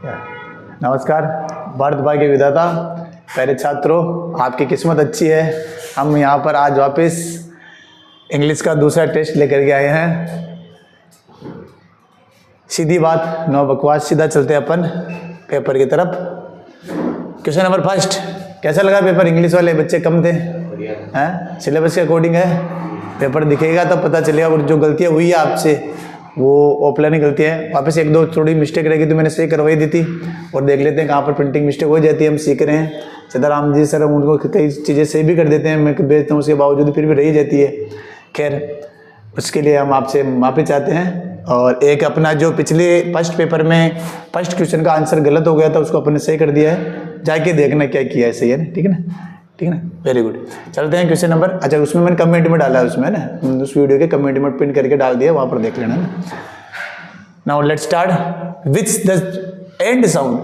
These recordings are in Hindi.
नमस्कार भारत भाई के विधाता, प्यारे छात्रों, आपकी किस्मत अच्छी है। हम यहाँ पर आज वापस इंग्लिश का दूसरा टेस्ट लेकर के आए हैं। सीधी बात, नो बकवास, सीधा चलते हैं अपन पेपर की तरफ। क्वेश्चन नंबर फर्स्ट, कैसा लगा पेपर? इंग्लिश वाले बच्चे कम थे हैं, सिलेबस के अकॉर्डिंग है। पेपर दिखेगा तब पता चलेगा, और जो गलतियाँ हुई है आपसे वो ऑफलाइन ही गलती है। वापस एक दो थोड़ी मिस्टेक रहेगी तो मैंने सही करवाई दी थी, और देख लेते हैं कहाँ पर प्रिंटिंग मिस्टेक हो जाती है। हम सीख रहे हैं। सीताराम जी सर उनको कई चीज़ें सही भी कर देते हैं, मैं भेजता हूँ, उसके बावजूद फिर भी रही जाती है। खैर, उसके लिए हम आपसे माफ़ी चाहते हैं। और एक अपना जो पिछले फर्स्ट पेपर में फर्स्ट क्वेश्चन का आंसर गलत हो गया था, उसको अपन ने सही कर दिया है। जाके देखना क्या किया है, सही है ना? ठीक है ना? ठीक है ना? Very good. चलते हैं क्वेश्चन नंबर, अच्छा उसमें मैंने कमेंट में डाला है, उसमें ना उस वीडियो के कमेंट में पिन करके डाल दिया, वहाँ पर देख लेना ना। Now let's start. Which the end sound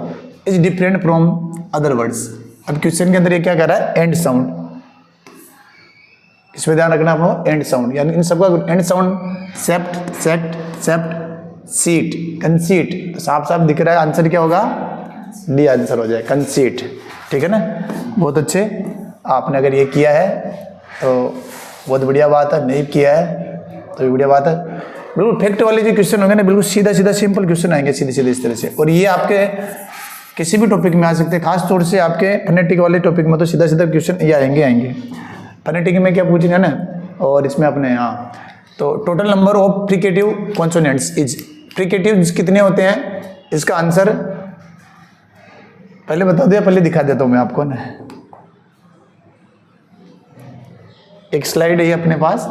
is different from other words. अब क्वेश्चन के अंदर ये क्या कर रहा है? End sound. इसमें ध्यान रखना आपको, एंड साउंड यानी इन सबका end sound sept, sect, sept, seat, conceit. साफ साफ दिख रहा है, आंसर क्या होगा? डी आंसर हो जाए, कंसीट। ठीक है ना? बहुत अच्छे। आपने अगर ये किया है तो बहुत बढ़िया बात है, नहीं किया है तो भी बढ़िया बात है। बिल्कुल फैक्ट वाले जो क्वेश्चन होंगे ना, बिल्कुल सीधा सीधा सिंपल क्वेश्चन आएंगे, सीधे सीधे इस तरह से। और ये आपके किसी भी टॉपिक में आ सकते हैं, खास तौर से आपके फोनेटिक वाले टॉपिक में तो सीधा सीधा क्वेश्चन ये आएंगे। फोनेटिक में क्या पूछेंगे ना, और इसमें अपने यहाँ तो total number of fricative consonants is, fricative कितने होते हैं, इसका आंसर पहले बता दिया, पहले दिखा देता हूँ मैं आपको ना। एक स्लाइड है ये अपने पास,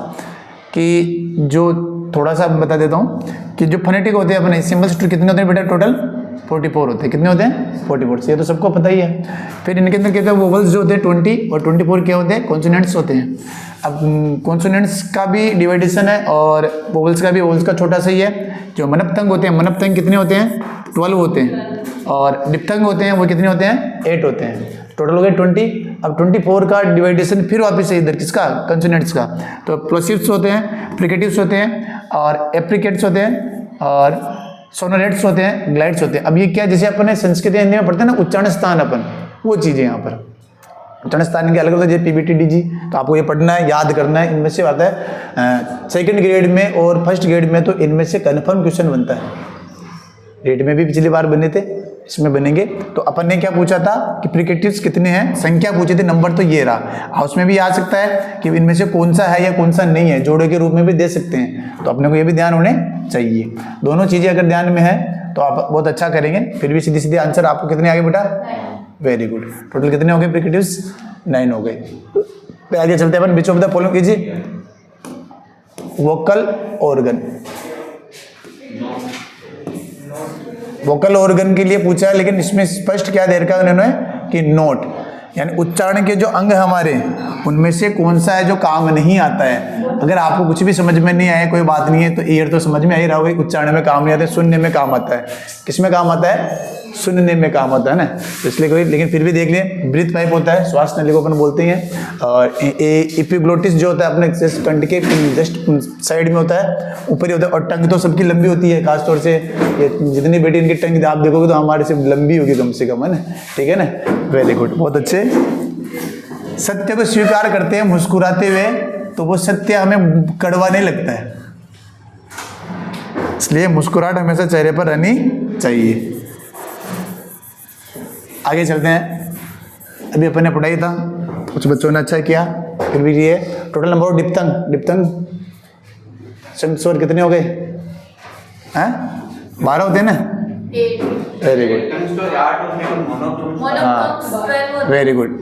कि जो थोड़ा सा बता देता हूँ कि जो फोनेटिक होते हैं अपने सिंबल्स कितने होते हैं बेटा? टोटल 44 होते हैं। कितने होते हैं? 44। ये तो सबको पता ही है। फिर इनके अंदर क्या होता है? वोवल्स जो होते हैं 20, और 24 क्या होते हैं? कॉन्सोनेंट्स होते हैं। अब कॉन्सोनेंट्स का भी डिवाइडेशन है, और वोवल्स का भी। वोवल्स का छोटा सा ही है। जो मनपतंग होते हैं, मनपतंग कितने होते हैं? 12 होते हैं। और डिप्थंग होते हैं, वो कितने होते हैं? 8 होते हैं। टोटल हो गए 20। अब 24 का डिवाइडेशन फिर वापस से इधर किसका? कंसोनेंट्स का। तो प्लोसिव्स होते हैं, फ्रिकेटिव्स होते हैं, और एप्रिकेट्स होते हैं, और सोनोरेट्स होते हैं, ग्लाइड्स होते हैं। अब ये क्या, जैसे अपने संस्कृत हिंदी में पढ़ते हैं ना उच्चारण स्थान, अपन वो चीज़ें यहाँ पर उच्चारण स्थान के अलग अलग, जैसे PBT DG, तो आपको ये पढ़ना है, याद करना है। इनमें से आता है सेकंड ग्रेड में और फर्स्ट ग्रेड में, तो इनमें से कन्फर्म क्वेश्चन बनता है। ग्रेड में भी पिछली बार बने थे, इसमें बनेंगे। तो अपन ने क्या पूछा था कि फ्रिकेटिव्स कितने हैं, संख्या पूछी थी, नंबर तो ये रहा। उसमें भी आ सकता है कि इनमें से कौन सा है या कौन सा नहीं है, जोड़े के रूप में भी दे सकते हैं। तो अपने को ये भी ध्यान होने चाहिए। दोनों चीजें अगर ध्यान में है तो आप बहुत अच्छा करेंगे। फिर भी सीधे सीधे आंसर आपको कितने आ गए बेटा? Very good. टोटल कितने हो गए फ्रिकेटिव्स? 9 हो गए। आगे चलते हैं अपन। विच ऑफ द फॉलोइंग कीजिए वोकल ऑर्गन। वोकल ऑर्गन के लिए पूछा है, लेकिन इसमें स्पष्ट क्या दे रखा है उन्होंने कि नोट, यानी उच्चारण के जो अंग हमारे, उनमें से कौन सा है जो काम नहीं आता है। अगर आपको कुछ भी समझ में नहीं आया, कोई बात नहीं है, तो ईयर तो समझ में आ ही रहा होगा। उच्चारण में काम नहीं आता है, सुनने में काम आता है। किस में काम आता है? सुनने में काम आता है ना। तो इसलिए कोई, लेकिन फिर भी देख लिए, ब्रीथ पाइप होता है, श्वास नली को अपन बोलते हैं। और एपिग्लोटिस जो होता है अपने कंठ के जस्ट साइड में होता है, ऊपर ही होता है। और टंग तो सबकी लंबी होती है, खासतौर से ये जितनी बेटी इनकी टंग आप देखोगे तो हमारे से लंबी होगी कम से कम, है ना? ठीक है ना? वेरी गुड, बहुत अच्छे। सत्य को स्वीकार करते हैं मुस्कुराते हुए, तो वो सत्य हमें कड़वा नहीं लगता है, इसलिए मुस्कुराहट हमेशा चेहरे पर रहनी चाहिए। आगे चलते हैं। अभी अपन ने पढ़ाई था, कुछ बच्चों ने अच्छा किया, फिर भी ये टोटल नंबर ऑफ डिप्थंग, डिप्थंग स्वर कितने हो गए? हैं 12 होते हैं ना? वेरी गुड, हाँ वेरी गुड।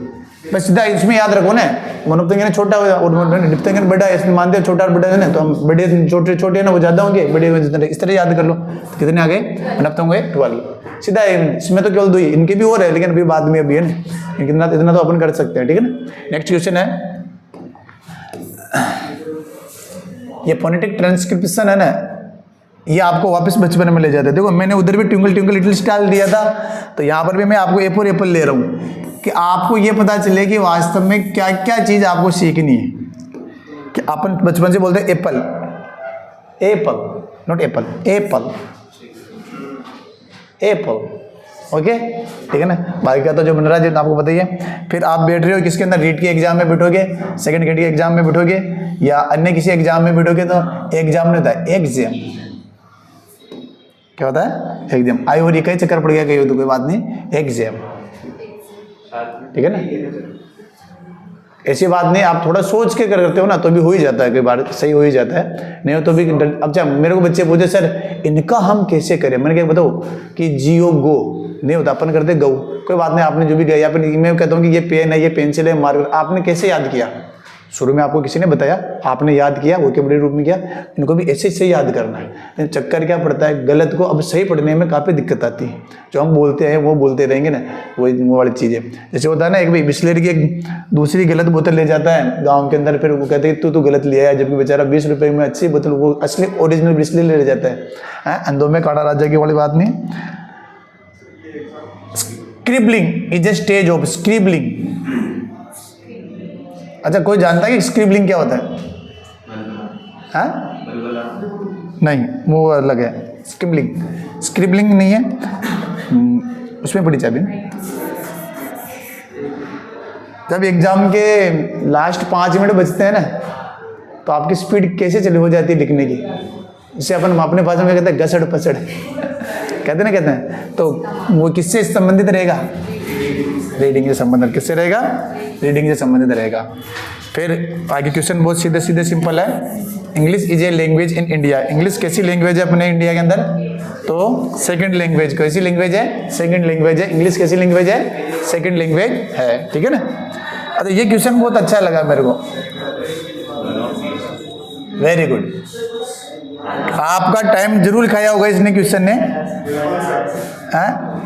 बस सीधा इसमें याद रखो ना, मनोप्तंग ना छोटा और डिप्थंग बड़ा है, इसमें मानते हो छोटा और बड़ा है ना, तो हम बड़े छोटे छोटे ना वो ज्यादा होंगे, बड़े इस तरह याद कर लो। तो कितने आ गए? मनोप्तंग हुए 12। सीधा इसमें तो केवल 2 ही, इनके भी और है, लेकिन अभी बाद में अभी है ना, इतना तो अपन कर सकते हैं। ठीक है ना? नेक्स्ट क्वेश्चन है, ये फोनेटिक ट्रांसक्रिप्शन है ना, ये आपको वापस बचपन में ले जाते हैं। देखो मैंने उधर भी ट्विंकल ट्विंकल लिटिल स्टार दिया था, तो यहाँ पर भी मैं आपको ए फॉर एप्पल ले रहा हूँ कि आपको ये पता चले कि वास्तव में क्या क्या चीज़ आपको सीखनी है। कि अपन बचपन से बोलते हैं Apple, Apple not Apple, Apple, Apple okay, ठीक है ना। बाकी का तो जो बन रहा है आपको पता ही है। फिर आप बैठ रहे हो किसके अंदर, रीट के एग्जाम में बैठोगे, सेकंड ग्रेड के एग्जाम में बैठोगे या अन्य किसी एग्जाम में बैठोगे, तो एग्जाम नहीं होता है, एग्जाम। क्या होता है, एग्जाम। आई और कई चक्कर पड़ गया कहीं तो कोई बात नहीं, एग्जाम, ठीक है ना। ऐसी बात नहीं, आप थोड़ा सोच के करते हो ना तो भी हो ही जाता है, कई बार सही हो ही जाता है, नहीं हो तो भी। अब जब मेरे को बच्चे पूछे सर इनका हम कैसे करें, मैंने क्या बताओ कि जियो गो नहीं होता, अपन करते गो। कोई बात नहीं, आपने जो भी गया, फिर मैं कहता हूँ कि ये पेन है, ये पेंसिल है, मार्कर, आपने कैसे याद किया, शुरू में आपको किसी ने बताया, आपने याद किया, वोकैबुलरी रूप में किया, इनको भी ऐसे से याद करना है। लेकिन चक्कर क्या पड़ता है, गलत को अब सही पढ़ने में काफ़ी दिक्कत आती है। जो हम बोलते हैं वो बोलते रहेंगे ना, वो वाली चीज़ें। जैसे होता है ना, एक भाई बिस्लेरी की एक दूसरी गलत बोतल ले जाता है गाँव के अंदर, फिर वो कहते हैं तू गलत ले आया, जबकि बेचारा 20 रुपये में अच्छी बोतल, वो असली ओरिजिनल बिस्लेरी ले जाता है। अंधों में कांटा राजा की वाली बात नहीं। Scribbling is a stage of scribbling. अच्छा, कोई जानता है कि स्क्रिबलिंग क्या होता है? हाँ? नहीं, वो अलग है। स्क्रिबलिंग नहीं है, उसमें पड़ी चाबी। जब एग्जाम के लास्ट 5 मिनट बचते हैं ना, तो आपकी स्पीड कैसे चली हो जाती है लिखने की, इसे अपन अपने भाषा में कहते हैं घसड़ पसड़ कहते हैं। तो वो किससे संबंधित रहेगा, रीडिंग से संबंधित। किससे रहेगा, रीडिंग से संबंधित रहेगा। फिर आगे क्वेश्चन बहुत सीधे सीधे सिंपल है। English is a language in India. English कैसी लैंग्वेज है अपने इंडिया के अंदर, तो सेकंड लैंग्वेज। कैसी लैंग्वेज है, सेकंड लैंग्वेज है। इंग्लिश कैसी लैंग्वेज है, सेकंड लैंग्वेज है, ठीक है ना। अच्छा, ये क्वेश्चन बहुत अच्छा लगा मेरे को, वेरी गुड। आपका टाइम जरूर खाया होगा इसने क्वेश्चन ने।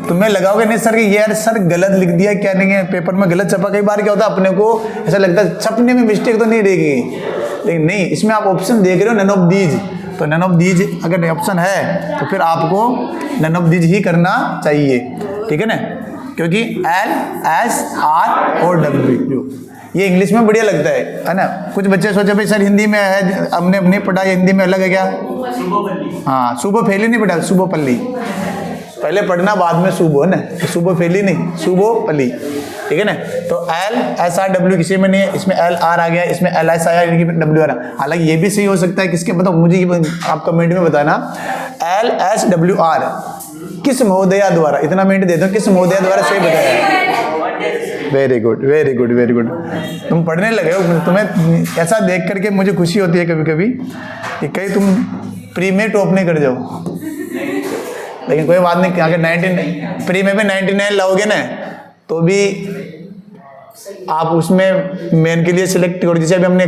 तुम्हें लगाओगे नहीं सर कि यार सर गलत लिख दिया, क्या नहीं है पेपर में गलत छपा। कई बार क्या होता है, अपने को ऐसा लगता है छपने में मिस्टेक तो नहीं रहेगी, लेकिन नहीं, इसमें आप ऑप्शन देख रहे हो नन ऑफ दीज, तो नन ऑफ दीज अगर ऑप्शन है तो फिर आपको नन ऑफ दीज ही करना चाहिए, ठीक है ना। क्योंकि L, S, R और W ये इंग्लिश में बढ़िया लगता है ना। कुछ बच्चे सोचे भाई सर हिंदी में है, हमने नहीं पढ़ा, हिंदी में अलग है क्या। हाँ, सुबह फैली नहीं पढ़ा, सुबह पल्ली पहले पढ़ना, बाद में सुबह ना, सुबह फैली नहीं, सुबह पल्ली, ठीक है ना। तो L, S, R, W किसी में नहीं है, इसमें L, R आ गया, इसमें L, S आया, W आ रहा। हालांकि ये भी सही हो सकता है, किसके बताओ मुझे, आप कमेंट में बताना। L, S, W, R किस महोदया द्वारा, इतना मिनट दे दो, किस महोदया द्वारा सही बताया। Very good, very good, very good. तुम पढ़ने लगे हो, तुम्हें ऐसा देख करके मुझे खुशी होती है कभी कभी कि कहीं तुम प्री में टॉप नहीं कर जाओ। लेकिन कोई बात नहीं, अगर 99 प्री में भी 99 लाओगे ना, तो भी आप उसमें मेन के लिए सिलेक्ट करो। जैसे अभी हमने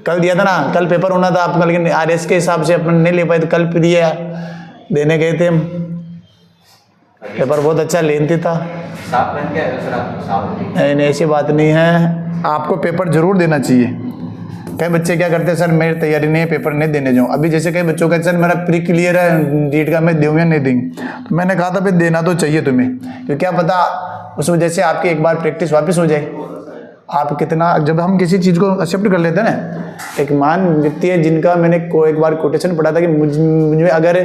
कल दिया था ना, कल पेपर होना था आपका, लेकिन RS के हिसाब से अपन नहीं ले पाए, तो कल दिया, देने गए थे हम। पेपर बहुत अच्छा लेंथी था। नहीं, ऐसी बात नहीं है, आपको पेपर जरूर देना चाहिए। कई बच्चे क्या करते हैं, सर मेरी तैयारी नहीं है, पेपर नहीं देने जाऊँ। अभी जैसे कई बच्चों का सर मेरा प्री क्लियर है, रीट का मैं दूँ या नहीं दूँ, तो मैंने कहा था भाई देना तो चाहिए तुम्हें, क्योंकि क्या पता उस वजह से आपकी एक बार प्रैक्टिस वापस हो जाए। आप कितना, जब हम किसी चीज़ को एक्सेप्ट कर लेते हैं ना, एक मान व्यक्ति है जिनका मैंने एक बार कोटेशन पढ़ा था कि मुझे अगर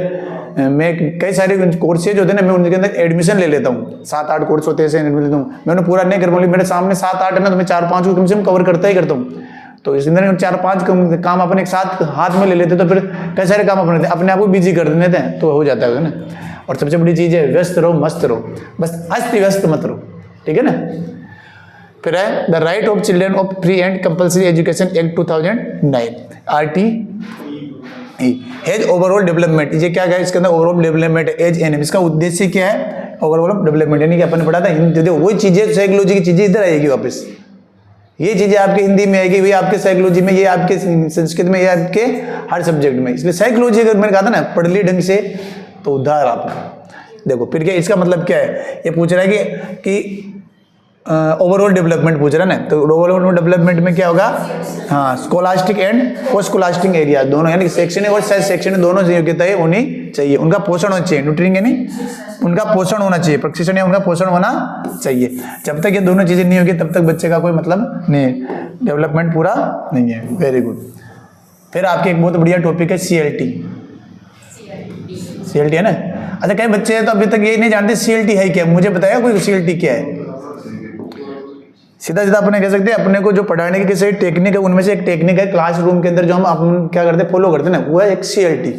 मैं कई सारे कोर्सेज होते हैं ना, मैं उनके अंदर एडमिशन ले लेता हूँ, 7-8 कोर्स होते हैं ऐसे एडमिशन लेता हूँ, मैं उन्हें पूरा नहीं कर पाऊँ, मेरे सामने 7-8 है ना, तो मैं 4-5 को कम से कम कवर करता ही करता हूँ। तो इस अंदर 4-5 काम अपन एक साथ हाथ में ले लेते, तो फिर कई सारे काम अपने आप को बिजी कर देते हैं, तो हो जाता है ना। और सबसे बड़ी चीज़ है, व्यस्त रहो मस्त रहो, बस अस्त व्यस्त मत रहो, ठीक है ना। फिर है the right of children of free and compulsory education act 2009 RTE as overall development. ये क्या है, इसके अंदर overall development as an aim, इसका उद्देश्य क्या है, ओवरऑल डेवलपमेंट, यानी कि अपन ने पढ़ा था हिंदी, वही चीजें साइकोलॉजी की चीजें इधर आएगी वापस, ये चीजें आपके हिंदी में आएगी, वही आपके साइकोलॉजी में, ये आपके संस्कृत में, ये आपके हर सब्जेक्ट में। इसलिए साइकोलॉजी अगर मैंने कहा था ना पढ़ ली ढंग से तो उद्धार आपका। देखो फिर क्या इसका मतलब क्या है, ये पूछ रहा है कि ओवरऑल डेवलपमेंट पूछ रहा है ना, तो ओवरऑल डेवलपमेंट में क्या होगा, हाँ scholastic and post scholastic area दोनों, यानी शैक्षणिक और सह शैक्षणिक दोनों योग्यताएं होनी चाहिए, उनका पोषण होना चाहिए, न्यूट्रिएंट यानी उनका पोषण होना चाहिए, प्रशिक्षण या उनका पोषण होना चाहिए। जब तक ये दोनों चीजें नहीं होगी तब तक बच्चे का कोई मतलब नहीं, डेवलपमेंट पूरा नहीं है। Very good. फिर आपके एक बहुत बढ़िया टॉपिक है CLT है ना, अच्छा कई बच्चे हैं तो अभी तक ये नहीं जानते CLT है क्या, मुझे बताया कोई CLT क्या है। सीधा सीधा अपने कह सकते हैं अपने को जो पढ़ाने की किसी टेक्निक है उनमें से एक टेक्निक है क्लासरूम के अंदर जो हम अपन क्या करते हैं फॉलो करते हैं ना, वो है एक CLT,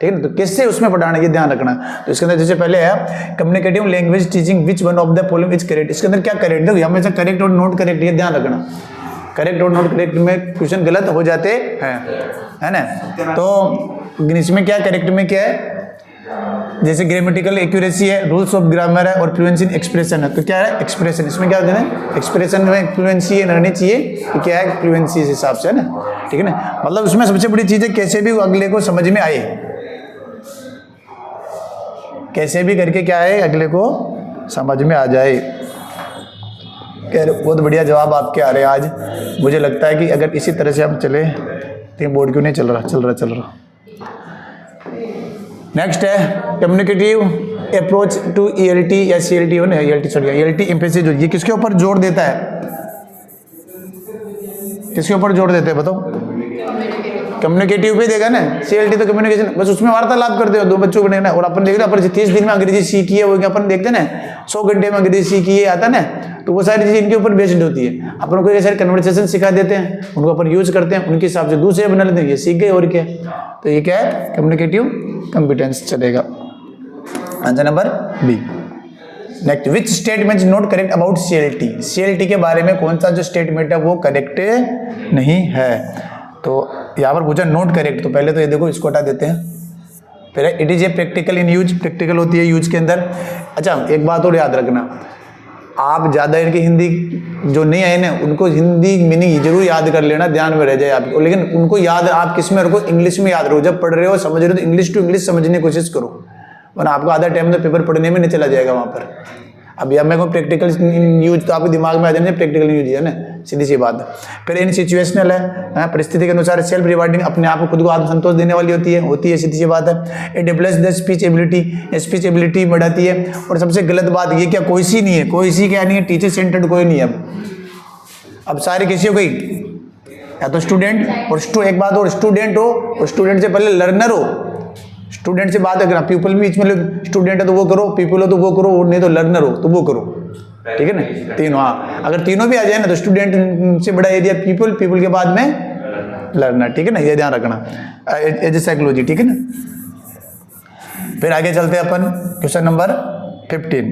ठीक है ना। तो किससे उसमें पढ़ाने की ध्यान रखना। तो इसके अंदर जैसे पहले है communicative language teaching which one of the following is correct. इसके अंदर क्या करेक्ट, देखो हमेशा करेक्ट और नॉट करेक्ट ये ध्यान रखना। करेक्ट और नॉट करेक्ट में क्वेश्चन गलत हो जाते हैं, है ना। तो इसमें क्या करेक्ट में क्या है, जैसे ग्रामेटिकल एक्यूरेसी है, रूल्स ऑफ ग्रामर है और फ्लुएंसी इन एक्सप्रेशन है। तो क्या है एक्सप्रेशन, इसमें क्या होता है एक्सप्रेशन में फ्लुएंसी रहनी चाहिए कि क्या है फ्लुएंसी इस हिसाब से, है ना, ठीक है ना। मतलब उसमें सबसे बड़ी चीज है कैसे भी अगले को समझ में आए, कैसे भी करके क्या है अगले को समझ में आ जाए। बहुत बढ़िया जवाब आपके आ रहे हैं आज। मुझे लगता है कि अगर इसी तरह से हम चले तो बोर्ड क्यों नहीं चल रहा। नेक्स्ट है कम्युनिकेटिव अप्रोच टू ELT या CLT हो ना, ELT एम्फेसिस जो ये किसके ऊपर जोर देता है, किसके ऊपर जोर देते हैं बताओ। कम्युनिकेटिव पे देगा ना, CLT तो कम्युनिकेशन, बस उसमें वार्तालाप करते हो दो बच्चों को ना। और अपन देख रहे अपन 30 दिन में अंग्रेजी सीखी है, वो क्या अपन देखते ना 100 घंटे में अंग्रेजी सीखी है आता ना, तो वो सारी चीजें इनके ऊपर बेस्ड होती है। अपन को ये सारे कन्वर्सेशन सिखा देते हैं, उनको अपन यूज करते हैं, उनके हिसाब से दूसरे बना लेते हैं, ये सीख गए और क्या। तो ये क्या है कम्युनिकेटिव कॉम्पिटेंस चलेगा। Answer number B. Next, which statement is not correct about CLT के बारे में कौन सा जो स्टेटमेंट है वो करेक्ट नहीं है। तो यहाँ पर पूछा नॉट करेक्ट, तो पहले तो ये देखो इसको हटा देते हैं। फिर it is a practical in use, practical होती है यूज के अंदर। अच्छा एक बात और याद रखना, आप ज़्यादा इनकी हिंदी जो नहीं आए ना उनको हिंदी मीनिंग जरूर याद कर लेना, ध्यान में रह जाए आपको। लेकिन उनको याद आप किस में रखो, इंग्लिश में याद रखो। जब पढ़ रहे हो समझ रहे हो तो इंग्लिश टू इंग्लिश समझने की कोशिश करो, वरना आपको आधा टाइम तो पेपर पढ़ने में नहीं चला जाएगा वहाँ पर। अब या मैं को प्रैक्टिकल यूज तो आपके दिमाग में आ जाने प्रैक्टिकल यूज है ना, सीधी सी बात है। फिर इन सिचुएशनल है, परिस्थिति के अनुसार सेल्फ रिवार्डिंग, अपने आप को खुद को आत्मसंतोष देने वाली होती है सीधी सी बात है। It develops the speech ability बढ़ाती है। और सबसे गलत बात ये क्या कोई सी नहीं है, कोई सी क्या नहीं है, टीचर सेंटर्ड कोई नहीं है। अब सारे किसी हो गई, या तो स्टूडेंट और एक बात और स्टूडेंट हो और स्टूडेंट से पहले लर्नर हो। स्टूडेंट से बात है पीपल बीच में, स्टूडेंट है तो वो करो, पीपल हो तो वो करो, नहीं तो लर्नर हो तो वो करो, ठीक है ना। तीनों, हाँ अगर तीनों भी आ जाए ना तो स्टूडेंट से बड़ा एरिया पीपल के बाद में लर्नर, ठीक है ना, ये ध्यान रखना एज ए साइकोलॉजी, ठीक है ना। फिर आगे चलते हैं अपन क्वेश्चन नंबर 15।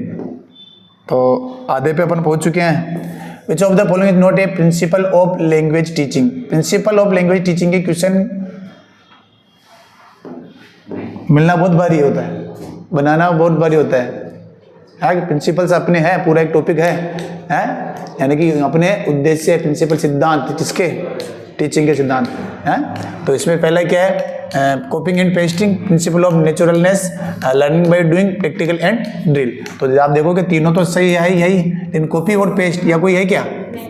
तो आधे पे अपन पहुंच चुके हैं। Which of the following is not a principle of language teaching. Principle of language teaching के क्वेश्चन मिलना बहुत भारी होता है, बनाना बहुत भारी होता है। प्रिंसिपल्स अपने हैं, पूरा एक टॉपिक है, यानी कि अपने उद्देश्य प्रिंसिपल सिद्धांत किसके, टीचिंग के सिद्धांत हैं। तो इसमें पहला क्या है कॉपिंग and pasting, principle of naturalness, learning by doing, practical and drill. तो आप देखोगे तीनों तो सही है ही, लेकिन कॉपी और पेस्ट या कोई है क्या,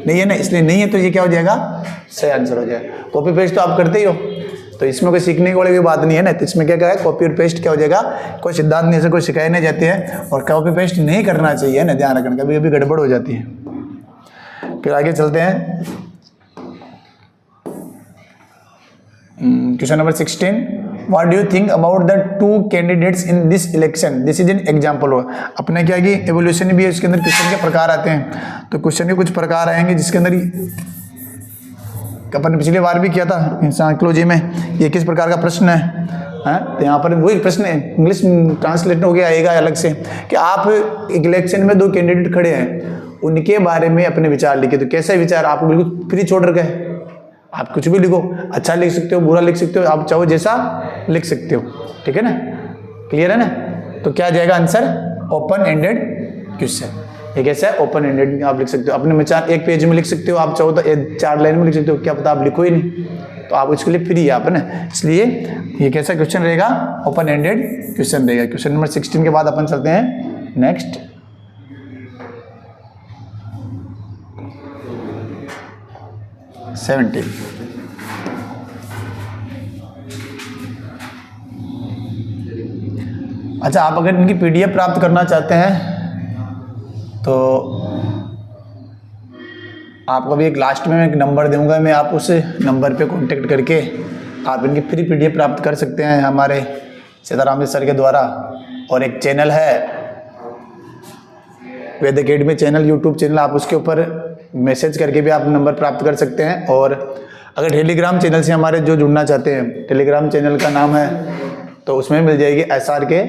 नहीं है ना, इसलिए नहीं है तो ये क्या हो जाएगा सही आंसर हो जाएगा। कॉपी पेस्ट तो आप करते ही हो, तो इसमें कोई सीखने वाली भी बात नहीं है ना। तो इसमें क्या है कॉपी और पेस्ट क्या हो जाएगा, कोई सिद्धांत नहीं से कोई सिखाए नहीं जाते हैं, और कॉपी पेस्ट नहीं करना चाहिए ना, ध्यान रखना, कभी कभी गड़बड़ हो जाती है। फिर आगे चलते हैं question number 16। What do you think about the two candidates in this election, this is an example. हो अपने क्या कि एवोल्यूशन भी है, इसके अंदर क्वेश्चन के प्रकार आते हैं। तो क्वेश्चन के कुछ प्रकार आएंगे जिसके अंदर अपन ने पिछली बार भी किया था साइकोलॉजी में, ये किस प्रकार का प्रश्न है, तो यहाँ पर वही प्रश्न इंग्लिश ट्रांसलेट हो गया आएगा अलग से कि आप इलेक्शन में दो कैंडिडेट खड़े हैं, उनके बारे में अपने विचार लिखे। तो कैसे विचार, आपको बिल्कुल फ्री छोड़ रखा है, आप कुछ भी लिखो, अच्छा लिख सकते हो, बुरा लिख सकते हो, आप चाहो जैसा लिख सकते हो, ठीक है ना, क्लियर है ना। तो क्या जाएगा आंसर, ओपन एंडेड क्वेश्चन। ये कैसा है, ओपन एंडेड आप लिख सकते हो, अपने विचार एक पेज में लिख सकते हो, आप चाहो तो 4 लाइन में लिख सकते हो, क्या पता आप लिखो ही नहीं, तो आप उसके लिए फ्री है आप, है ना। इसलिए ये कैसा क्वेश्चन रहेगा, ओपन एंडेड क्वेश्चन रहेगा। क्वेश्चन नंबर 16 के बाद अपन चलते हैं नेक्स्ट 17। अच्छा, आप अगर इनकी PDF प्राप्त करना चाहते हैं तो आपको भी एक लास्ट में एक नंबर दूंगा मैं, आप उस नंबर पे कांटेक्ट करके आप इनकी फ्री PDF प्राप्त कर सकते हैं हमारे सीताराम सर के द्वारा। और एक चैनल है वेद अकेडमी चैनल, यूट्यूब चैनल, आप उसके ऊपर मैसेज करके भी आप नंबर प्राप्त कर सकते हैं। और अगर टेलीग्राम चैनल से हमारे जो जुड़ना चाहते हैं, टेलीग्राम चैनल का नाम है, तो उसमें मिल जाएगी SRK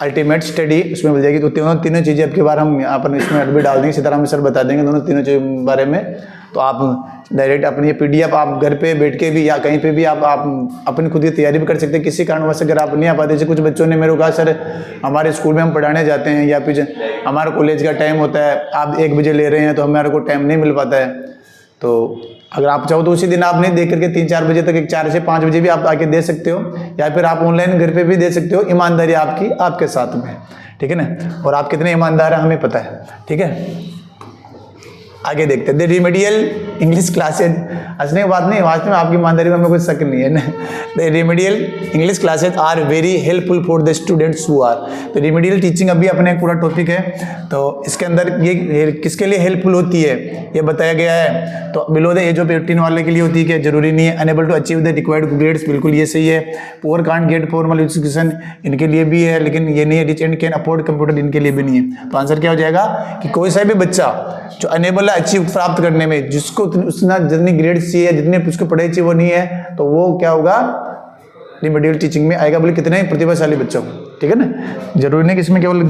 अल्टीमेट स्टडी, उसमें मिल जाएगी। तो तीनों चीज़ें आपके बारे हम यहाँ पर इसमें भी डाल देंगे, सीताराम सर बता देंगे दोनों तीनों चीज़ों बारे में। तो आप डायरेक्ट अपनी ये PDF आप घर पे बैठ के भी या कहीं पे भी आप अपनी खुद की तैयारी भी कर सकते हैं। किसी कारणवश अगर आप नहीं आ पाते, जैसे कुछ बच्चों ने मेरे को कहा सर हमारे स्कूल में हम पढ़ाने जाते हैं या फिर हमारा कॉलेज का टाइम होता है, आप 1 बजे ले रहे हैं तो हमारे को टाइम नहीं मिल पाता है। तो अगर आप चाहो तो उसी दिन आप नहीं दे करके 3-4 बजे तक, 4 से 5 बजे भी आप आके दे सकते हो, या फिर आप ऑनलाइन घर पे भी दे सकते हो। ईमानदारी आपकी आपके साथ में, ठीक है ना। और आप कितने ईमानदार हैं हमें पता है, ठीक है। आगे देखते हैं। द रेमेडियल इंग्लिश क्लासेज, हंसने की बात नहीं, वास्तव में आपकी ईमानदारी में हमें कोई शक नहीं है ना। The remedial English classes are very helpful for the students who are. तो रेमेडियल टीचिंग अभी अपने एक पूरा टॉपिक है, तो इसके अंदर ये किसके लिए हेल्पफुल होती है ये बताया गया है। तो बिलो द एज ऑफ 18 वाले के लिए होती है, क्या जरूरी नहीं है। Unable to achieve the required grades, बिल्कुल ये सही है। Poor can't get formal education, इनके लिए भी है, लेकिन ये नहीं है। Rich and can afford computer, इनके लिए भी नहीं है। तो आंसर क्या हो जाएगा कि कोई सा भी बच्चा जो अनेबल अचीव प्राप्त करने में, जिसको उसना जितनी ग्रेड चाहिए, जितने उसको पढ़ाई चाहिए वो नहीं है, तो वो क्या होगा, रिमेडियल टीचिंग में आएगा। बोले कितने प्रतिभाशाली बच्चों, ठीक है ना। जरूरी नहीं कि इसमें केवल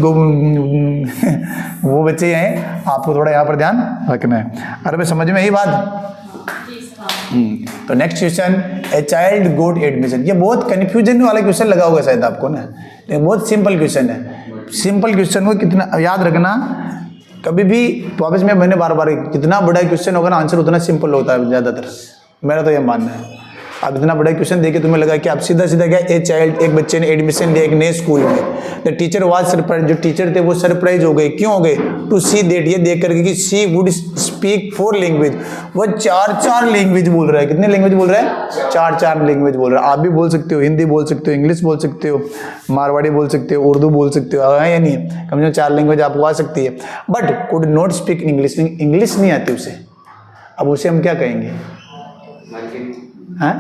वो बच्चे हैं, आपको थोड़ा यहाँ पर ध्यान रखना है। अरे भाई समझ में यही बात। तो next question, a child got admission. ये बहुत कंफ्यूजन वाला क्वेश्चन लगा होगा शायद आपको ना, लेकिन बहुत सिंपल क्वेश्चन है। सिंपल क्वेश्चन को कितना याद रखना, कभी भी वापस में मैंने बार बार, जितना बड़ा क्वेश्चन होगा ना आंसर उतना सिंपल होता है ज़्यादातर, मेरा तो ये मानना है। अब इतना बड़ा क्वेश्चन देके तुम्हें लगा कि आप सीधा सीधा क्या, ए चाइल्ड, एक बच्चे ने एडमिशन लिया एक नए स्कूल में, द टीचर वाज सरप्राइज, जो टीचर थे वो सरप्राइज हो गए। क्यों हो गए? टू सी दैट, ये देख करके कि सी वुड स्पीक 4 लैंग्वेज, वो 4 लैंग्वेज बोल रहा है। कितने लैंग्वेज बोल रहा है? 4 लैंग्वेज बोल रहा है। आप भी बोल सकते हो, हिंदी बोल सकते हो, इंग्लिश बोल सकते हो, मारवाड़ी बोल सकते हो, उर्दू बोल सकते हो, या नहीं, कम से कम 4 लैंग्वेज आपको आ सकती है। But could not speak English, English नहीं आती उसे। अब उसे हम क्या कहेंगे? हाँ,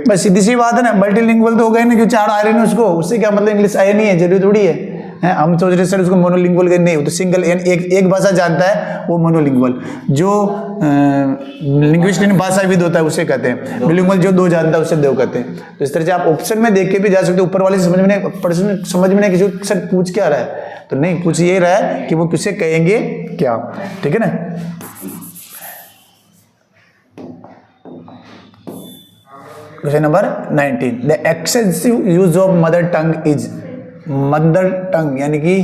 बस सीधी सी बात है ना, मल्टीलिंगुअल तो हो गए ना, क्यों 4 आ रहे हैं उसको, उससे क्या मतलब इंग्लिश आया नहीं है, जरूरी थोड़ी है। हम सोच रहे सर उसको मोनोलिंगुअल नहीं, वो तो सिंगल एक भाषा जानता है वो मोनोलिंगुअल। जो लिंग्विस्टिक भाषाविद होता है उसे कहते हैं बिलिंगुअल, जो 2 जानता है उसे 2 कहते हैं। तो इस तरह से आप ऑप्शन में देख के भी जा सकते हो। ऊपर वाले से समझ में नहीं किसी सर पूछ क्या रहा है, तो नहीं, पूछ ये रहा है कि वो किसे कहेंगे क्या, ठीक है ना। Question number 19, the excessive use of mother tongue is, mother tongue यानी कि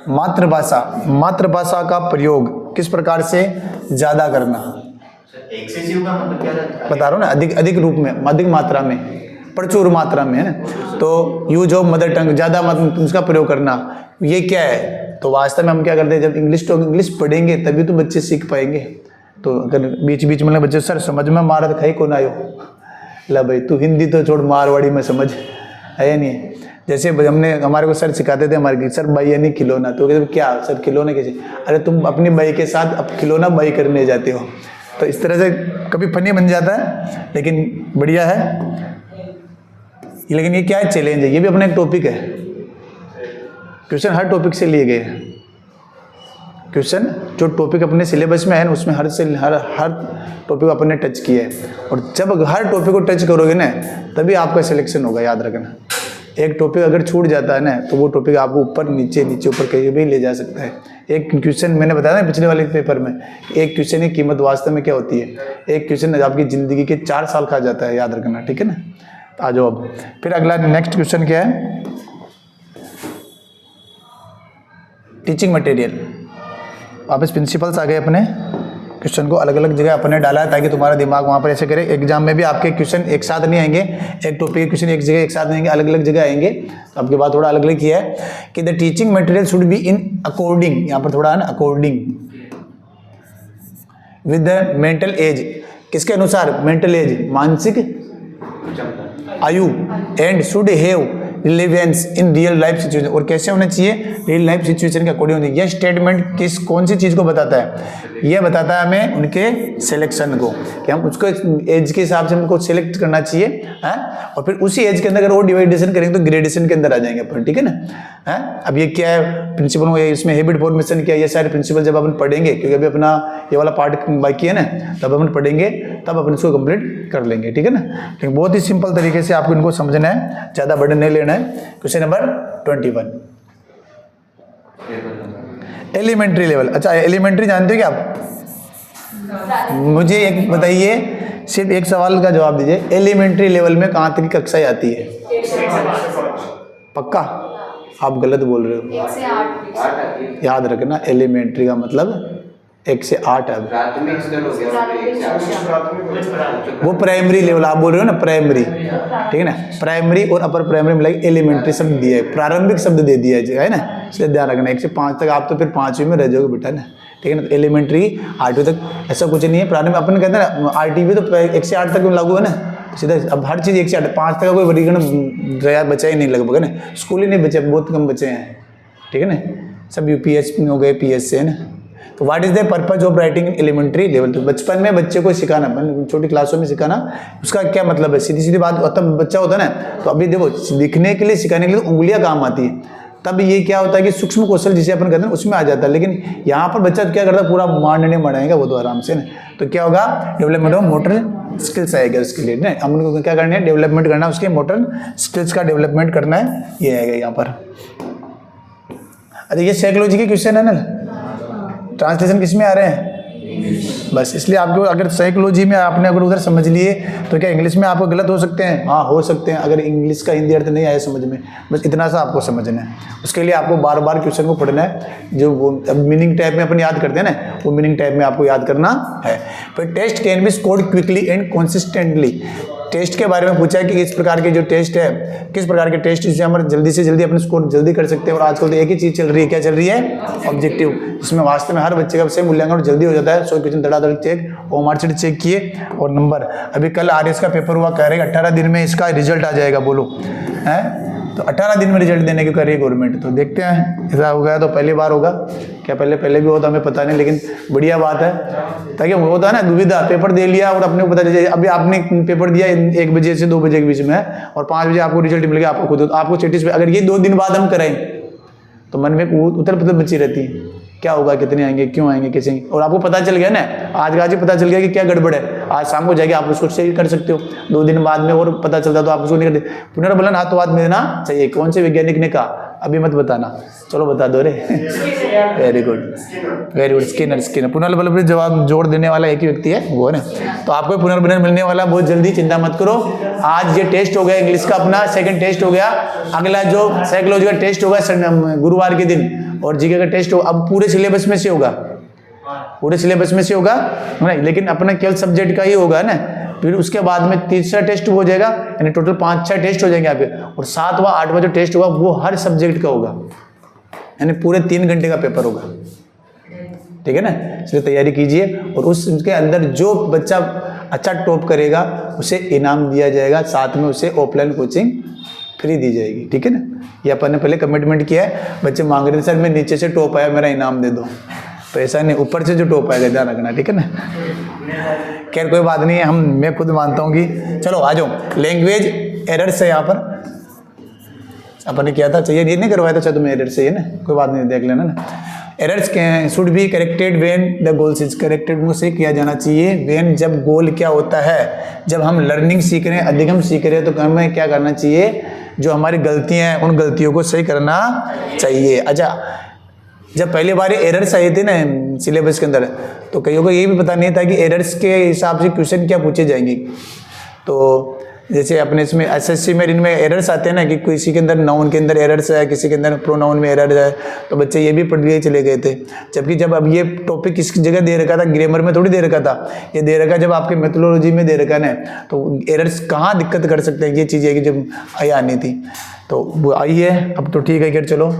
मातृभाषा, मातृभाषा का प्रयोग किस प्रकार से ज्यादा करना। एक्सेसिव का मतलब क्या है? बता रहा हूँ ना, अधिक रूप में, अधिक मात्रा में, प्रचुर मात्रा में है। तो यूज ऑफ मदर टंग, ज्यादा उसका प्रयोग करना, ये क्या है? तो वास्तव में हम क्या करते हैं, जब इंग्लिश पढ़ेंगे तभी तो बच्चे सीख पाएंगे। तो अगर बीच बीच में बच्चे सर समझ में मारा तो खाई कौन आयो, ला भाई तू हिंदी तो छोड़, मारवाड़ी में समझ है नहीं। जैसे हमने, हमारे को सर सिखाते थे हमारे, सर बाई यानी खिलौना, तो कहते क्या सर खिलौना कैसे? अरे तुम अपनी बाई के साथ अब खिलौना बाई करने जाते हो। तो इस तरह से कभी फनी बन जाता है, लेकिन बढ़िया है। लेकिन ये क्या है, चैलेंज है, ये भी अपना एक टॉपिक है। क्वेश्चन हर टॉपिक से लिए गए हैं। क्वेश्चन जो टॉपिक अपने सिलेबस में है ना, उसमें हर टॉपिक अपने टच किया है। और जब हर टॉपिक को टच करोगे ना, तभी आपका सिलेक्शन होगा, याद रखना। एक टॉपिक अगर छूट जाता है ना, तो वो टॉपिक आपको ऊपर नीचे ऊपर कहीं भी ले जा सकता है। एक क्वेश्चन मैंने बताया ना पिछले वाले पेपर में, एक क्वेश्चन की कीमत वास्तव में क्या होती है। एक क्वेश्चन आपकी जिंदगी के 4 साल खा जाता है, याद रखना, ठीक है ना। आ जाओ अब फिर अगला नेक्स्ट क्वेश्चन क्या है, टीचिंग मटेरियल। वापस प्रिंसिपल्स आ गए अपने, क्वेश्चन को अलग अलग जगह अपने डाला है ताकि तुम्हारा दिमाग वहाँ पर ऐसे करे। एग्जाम में भी आपके क्वेश्चन एक साथ नहीं आएंगे, एक टॉपिक के क्वेश्चन एक जगह एक साथ नहीं आएंगे, अलग अलग जगह आएंगे। तो आपके बात थोड़ा अलग अलग किया है कि the teaching material should be in according, यहाँ पर थोड़ा है ना, according with the mental as. किसके अनुसार? मेंटल एज, मानसिक आयु, and should have relevance in real life situation, और कैसे होना चाहिए, रियल लाइफ सिचुएशन के अकॉर्डिंग होनी चाहिए। यह स्टेटमेंट कौन सी चीज़ को बताता है, यह बताता है हमें उनके सिलेक्शन को, कि हम उसको एज के हिसाब से हमको सिलेक्ट करना चाहिए है, और फिर उसी एज के अंदर अगर वो डिवाइडेशन करेंगे तो ग्रेडेशन के अंदर आ जाएंगे अपन, ठीक है ना है। अब ये क्या है प्रिंसिपल हो, इसमें हैबिट फॉर्मेशन क्या है, ये सारे प्रिंसिपल जब अपन पढ़ेंगे, क्योंकि अभी अपना ये वाला पार्ट बाकी है ना, तब अपन पढ़ेंगे, तब अपन इसको कंप्लीट कर लेंगे, ठीक है ना। लेकिन बहुत ही सिंपल तरीके से आपको इनको समझना है, ज़्यादा बर्डन नहीं लेना है। Question number 21, elementary level. अच्छा एलिमेंट्री जानते हो क्या आप? मुझे एक बताइए, सिर्फ एक सवाल का जवाब दीजिए, एलिमेंट्री लेवल में कहाँ तक की कक्षाएं आती है? पक्का? आप गलत बोल रहे हो, 1 से 8 याद रखना एलिमेंट्री का मतलब 1 से 8 है। प्राथमिक स्तर हो गया, वो प्राइमरी लेवल आप बोल रहे हो ना, प्राइमरी, ठीक है ना। प्राइमरी और अपर प्राइमरी मिला एलिमेंट्री शब्द दिया है, प्रारंभिक शब्द दे दिया है ना, इसलिए ध्यान रखना 1 से 5 तक आप तो फिर 5वीं में रह जाओगे बेटा ना, ठीक है ना। तो एलिमेंट्री 8वीं तक ऐसा कुछ नहीं है, प्रारंभिक अपन कहते हैं ना आरटीवी तो 1 से 8 तक लागू है ना, सीधा। अब हर चीज़ 1 से 8, 5 तक का कोई वर्गीकरण बचा ही नहीं लगभग है ना, स्कूल ही नहीं बचे, बहुत कम बचे हैं, ठीक है ना। सब यूपीएस हो गए, पीएस से है ना। तो what is the purpose of writing in elementary level? तो बचपन में बच्चे को सिखाना, छोटी क्लासों में सिखाना, उसका क्या मतलब है? सीधी सीधी बात, तब बच्चा होता है ना, तो अभी देखो लिखने के लिए सिखाने के लिए उंगलियां काम आती है, तब ये क्या होता है कि सूक्ष्म कौशल जिसे अपन कहते हैं उसमें आ जाता है। लेकिन यहाँ पर बच्चा क्या करता है, पूरा मांड नहीं मढ़ाएगा वो तो आराम से ना, तो क्या होगा, डेवलपमेंट ऑफ मोटर स्किल्स आएगा उसके लिए ना। हम उनको क्या करना है, डेवलपमेंट करना है, उसके मोटर स्किल्स का डेवलपमेंट करना है, ये आएगा यहाँ पर। अच्छा ये साइकोलॉजी के क्वेश्चन है ना, ट्रांसलेशन किस में आ रहे हैं? बस इसलिए आपको अगर साइकोलॉजी में आपने अगर उधर समझ लिए तो क्या इंग्लिश में आपको गलत हो सकते हैं? हाँ हो सकते हैं, अगर इंग्लिश का हिंदी अर्थ नहीं आया समझ में, बस इतना सा आपको समझना है। उसके लिए आपको बार बार क्वेश्चन को पढ़ना है, जो वो मीनिंग टाइप में अपन याद करते हैं ना, वो मीनिंग टाइप में आपको याद करना है। फिर test can be scored quickly and consistently. Test के बारे में पूछा है कि इस प्रकार के जो टेस्ट है, किस प्रकार के टेस्ट जिससे हम जल्दी से जल्दी अपने स्कोर जल्दी कर सकते हैं। और आजकल तो एक ही चीज़ चल रही है, क्या चल रही है? ऑब्जेक्टिव, जिसमें वास्तव में हर बच्चे का सही मूल्यांकन जल्दी हो जाता है। 100 क्वेश्चन धड़ाधड़ चेक, ओमार सीट चेक किए और नंबर। अभी कल आरएस का पेपर हुआ, कह रहे 18 दिन में इसका रिजल्ट आ जाएगा, बोलो है। तो 18 दिन में रिजल्ट देने की कर रही है गवर्नमेंट, तो देखते हैं ऐसा हो गया तो पहली बार होगा क्या, पहले भी होता हमें पता नहीं, लेकिन बढ़िया बात है, ताकि होता है ना दुविधा, पेपर दे लिया और अपने को पता चल। अभी आपने पेपर दिया 1 बजे से 2 बजे के बीच में और 5 बजे आपको रिजल्ट मिल गया, आपको खुद आपको स्टेटस पे, अगर ये 2 दिन बाद हम करें तो मन में उथल पुथल बची रहती है, क्या होगा, कितने आएंगे, क्यों आएंगे, कैसे आएंगे। और आपको पता चल गया ना, आज ही पता चल गया कि क्या गड़बड़ है, आज शाम को जाके आप उसको सही कर सकते हो। 2 दिन बाद में और पता चलता तो आप उसको नहीं करते। पुनर्बलन हाथों हाथ मिलना चाहिए। कौन से वैज्ञानिक ने कहा? अभी मत बताना, चलो बता दो रे। Very good, very good, Skinner. पुनर्बलन पर जवाब जोड़ देने वाला एक ही व्यक्ति है, वो है ना। तो आपको पुनर्बलन मिलने वाला बहुत जल्दी, चिंता मत करो। आज ये टेस्ट हो गया इंग्लिश का, अपना सेकंड टेस्ट हो गया। अगला जो साइकोलॉजी का टेस्ट होगा गुरुवार के दिन, और जीके का टेस्ट होगा। अब पूरे सिलेबस में से होगा, पूरे सिलेबस में से होगा ना, लेकिन अपना केवल सब्जेक्ट का ही होगा ना। फिर उसके बाद में तीसरा टेस्ट हो जाएगा, यानी टोटल 5-6 टेस्ट हो जाएंगे आपके। और 7वां 8वां जो टेस्ट होगा वो हर सब्जेक्ट का होगा, यानी पूरे 3 घंटे का पेपर होगा, ठीक है ना। इसलिए तैयारी कीजिए, और उसके अंदर जो बच्चा अच्छा टॉप करेगा उसे इनाम दिया जाएगा, साथ में उसे ऑफलाइन कोचिंग फ्री दी जाएगी, ठीक है ना। ये अपन ने पहले कमिटमेंट किया है। बच्चे मांग रहे थे सर मैं नीचे से टॉप आया मेरा इनाम दे दो, तो ऐसा नहीं, ऊपर से जो टॉप आएगा ध्यान रखना, ठीक है ना। खैर कोई बात नहीं है, मैं खुद मानता हूँ कि चलो आ जाओ। लैंग्वेज एरर्स है यहाँ पर, अपन ने किया था, चाहिए ये नहीं करवाया था, अच्छा तुम्हें एरर्स है ना, कोई बात नहीं, देख लेना ना। Errors should be corrected when the goals is corrected. उनको सही किया जाना चाहिए व्हेन, जब गोल क्या होता है, जब हम लर्निंग सीख रहे हैं, अधिगम सीख रहे हैं, तो हमें क्या करना चाहिए, जो हमारी गलतियां हैं उन गलतियों को सही करना चाहिए। अच्छा जब पहली बार एरर्स आए थे ना सिलेबस के अंदर, तो कईयों को ये भी पता नहीं था कि एरर्स के हिसाब से क्वेश्चन क्या पूछे जाएंगे। तो जैसे अपने इसमें एसएससी में इनमें एरर्स आते हैं ना, कि किसी के अंदर नाउन के अंदर एरर्स है, किसी के अंदर प्रोनाउन में एरर है, तो बच्चे ये भी पढ़ लिए चले गए थे। जबकि जब अब ये टॉपिक किस जगह दे रखा था, ग्रामर में थोड़ी दे रखा था, ये दे रखा जब आपके मेथोडोलॉजी में दे रखा ना, तो एरर्स कहाँ दिक्कत कर सकते हैं, ये चीज़ है कि जब आई आनी थी, तो वो आई है अब तो ठीक है। खैर चलो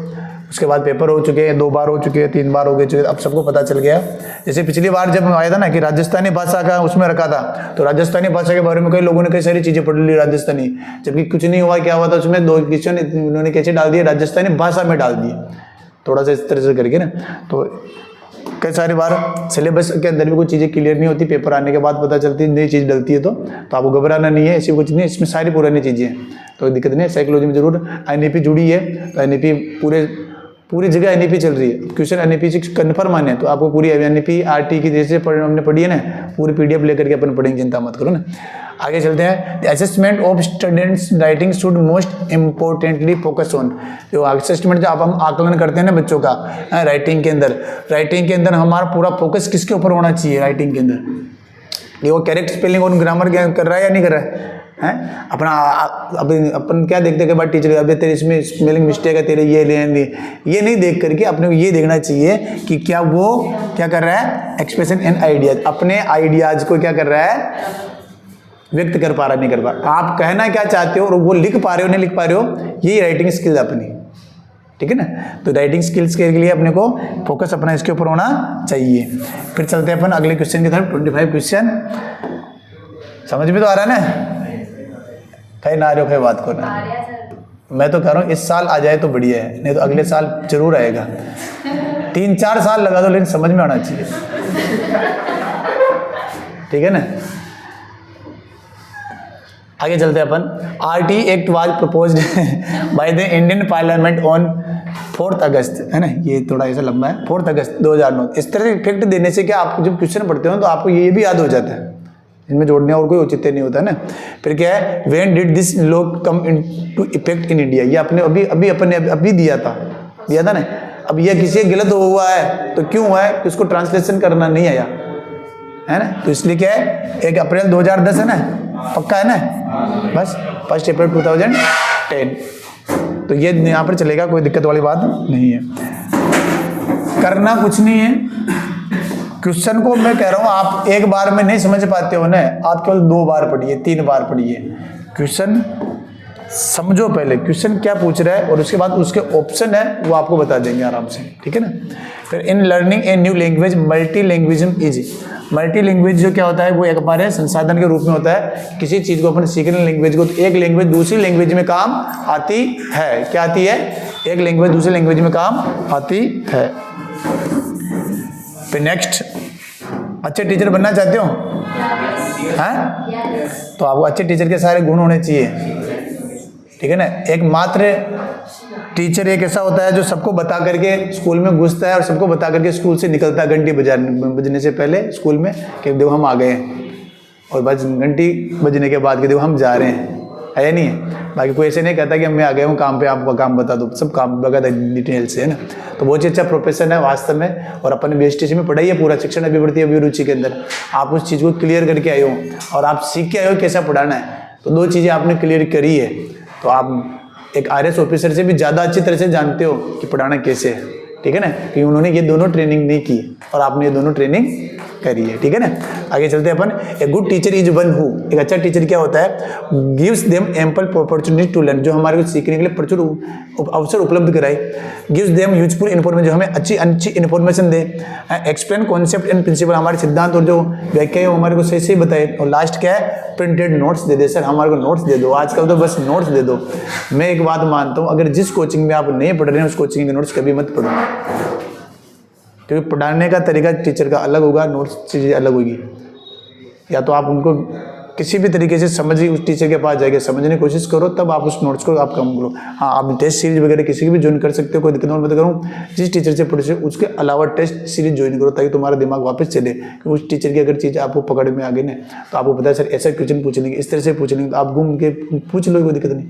उसके बाद पेपर हो चुके हैं, 2 बार हो चुके हैं, 3 बार हो गए, अब सबको पता चल गया। जैसे पिछली बार जब आया था ना कि राजस्थानी भाषा का उसमें रखा था, तो राजस्थानी भाषा के बारे में कई लोगों ने कई सारी चीज़ें पढ़ ली राजस्थानी, जबकि कुछ नहीं हुआ। क्या हुआ था उसमें 2 क्वेश्चन उन्होंने कैसे डाल दिए, राजस्थानी भाषा में डाल दिए, थोड़ा सा इस तरह से करके ना। तो कई सारी बार सिलेबस के अंदर भी कुछ चीज़ें क्लियर नहीं होती, पेपर आने के बाद पता चलती है, नई चीज़ डलती है। तो आपको घबराना नहीं है, ऐसी कुछ नहीं, इसमें सारी पुरानी चीज़ें हैं, तो दिक्कत नहीं है। साइकोलॉजी में जरूर एनईपी जुड़ी है, तो एनईपी पूरी जगह एनईपी चल रही है। क्वेश्चन एनईपी से कन्फर्म आने, तो आपको पूरी एनईपी आरटी की जैसे हमने पढ़ी है ना, पूरी पीडीएफ लेकर के अपन पढ़ेंगे, चिंता मत करो ना। आगे चलते हैं। Assessment of students writing should most importantly focus on, जो असेसमेंट जो हम आकलन करते हैं ना बच्चों का राइटिंग के अंदर हमारा पूरा फोकस किसके ऊपर होना चाहिए राइटिंग के अंदर, ये वो करेक्ट स्पेलिंग और ग्रामर कर रहा है या नहीं कर रहा है। अपना अपन क्या देखते के बाद टीचर अबे तेरे इसमें स्पेलिंग मिस्टेक है, तेरे ये ये नहीं देख करके अपने को ये देखना चाहिए कि क्या वो क्या कर रहा है, एक्सप्रेशन एंड आइडियाज, अपने आइडियाज को क्या कर रहा है, व्यक्त कर पा रहा नहीं कर पा रहा, आप कहना क्या चाहते हो और वो लिख पा रहे हो नहीं लिख पा रहे हो, यही राइटिंग स्किल्स अपनी, ठीक है ना। तो राइटिंग स्किल्स के लिए अपने को फोकस अपना इसके ऊपर होना चाहिए। फिर चलते हैं अपन अगले क्वेश्चन की तरफ। 25 क्वेश्चन समझ में तो आ रहा है ना, कहीं ना आ रहे हो, कहीं बात को ना, मैं तो कह रहा हूँ इस साल आ जाए तो बढ़िया है, नहीं तो अगले साल जरूर आएगा। 3-4 साल लगा दो, लेकिन समझ में आना चाहिए, ठीक है ना। आगे चलते हैं अपन। RT act was proposed by the Indian parliament on 4 August, है ना, ये थोड़ा ऐसा लंबा है, 4 अगस्त 2009। इस तरह से इफेक्ट देने से क्या आप जब क्वेश्चन पढ़ते हो तो आपको ये भी याद हो जाता है, इनमें जोड़ने और कोई औचित्य नहीं होता है ना। फिर क्या है, when did this law come into effect in India, ये अपने अभी दिया था ना। अब यह किसी गलत हुआ है तो क्यों हुआ है, कि उसको ट्रांसलेशन करना नहीं आया, है ना, तो इसलिए क्या है 1 अप्रैल 2010 है ना, पक्का है ना, बस 1 अप्रैल 2010, तो ये यहाँ पर चलेगा, कोई दिक्कत वाली बात नहीं है। करना कुछ नहीं है, क्वेश्चन को मैं कह रहा हूँ आप एक बार में नहीं समझ पाते हो ना, आप केवल 2 बार पढ़िए, 3 बार पढ़िए, क्वेश्चन समझो पहले क्वेश्चन क्या पूछ रहा है, और उसके बाद उसके ऑप्शन है वो आपको बता देंगे आराम से, ठीक है ना। फिर in learning a new language multilingualism is, multi language जो क्या होता है, वो एक हमारे संसाधन के रूप में होता है। किसी चीज़ को अपन सीखने लैंग्वेज को, तो एक लैंग्वेज दूसरी लैंग्वेज में काम आती है, क्या आती है, एक लैंग्वेज दूसरी लैंग्वेज में काम आती है। फिर नेक्स्ट, अच्छे टीचर बनना चाहते हो, हैं, तो आपको अच्छे टीचर के सारे गुण होने चाहिए, ठीक है ना। एक मात्र टीचर एक ऐसा होता है जो सबको बता करके स्कूल में घुसता है और सबको बता करके स्कूल से निकलता है घंटी बजने से पहले स्कूल में, कि देखो हम आ गए हैं, और बस घंटी बजने के बाद कि देखो हम जा रहे हैं, है या नहीं है। बाकी कोई ऐसे नहीं कहता कि मैं आ गया हूँ काम पे, आपका काम बता दो, सब काम बता डिटेल से, है ना। तो बहुत ही अच्छा प्रोफेशन है वास्तव में, और अपन बीएसटीसी में पढ़ाई है, पूरा शिक्षण अभिवृत्ति अभिरुचि के अंदर आप उस चीज़ को क्लियर करके आए हो और आप सीख के आए हो कैसा पढ़ाना है, तो 2 चीज़ें आपने क्लियर करी है, तो आप एक आरएस ऑफिसर से भी ज़्यादा अच्छी तरह से जानते हो कि पढ़ाना कैसे है, ठीक है ना, क्योंकि उन्होंने ये दोनों ट्रेनिंग नहीं की और आपने ये दोनों ट्रेनिंग करी है, ठीक है ना। आगे चलते हैं अपन। A good teacher is one who, एक अच्छा टीचर क्या होता है, gives them ample opportunity to learn, जो हमारे को सीखने के लिए प्रचुर अवसर उपलब्ध कराए। गिव्स देम यूजफुल इन्फॉर्मेशन, जो हमें अच्छी इन्फॉर्मेशन दे। एक्सप्लेन कॉन्सेप्ट एंड प्रिंसिपल, हमारे सिद्धांत और जो व्याख्या है वो हमारे को सही सही बताए। और लास्ट क्या है, प्रिंटेड नोट्स दे दे, सर हमारे को नोट्स दे दो, आजकल तो बस नोट्स दे दो। मैं एक बात मानता हूँ, अगर जिस कोचिंग में आप नहीं पढ़ रहे हैं उस कोचिंग के नोट्स कभी मत पढ़ो, क्योंकि पढ़ाने का तरीका टीचर का अलग होगा, नोट्स चीज़ें अलग होगी। या तो आप उनको किसी भी तरीके से समझिए, उस टीचर के पास जाके समझने की कोशिश करो, तब आप उस नोट्स को आप कम करो। हाँ, आप टेस्ट सीरीज वगैरह किसी की भी ज्वाइन कर सकते हो, कोई दिक्कत नहीं। करूँ जिस टीचर से पढ़े उसके अलावा टेस्ट सीरीज ज्वाइन करो, ताकि तुम्हारा दिमाग वापस चले कि उस टीचर की अगर चीज़ आपको पकड़ में आ गई ना, तो आपको पता है सर ऐसा क्वेश्चन पूछ लेंगे, इस तरह से पूछ लेंगे, तो आप घूम के पूछ लो, कोई दिक्कत नहीं।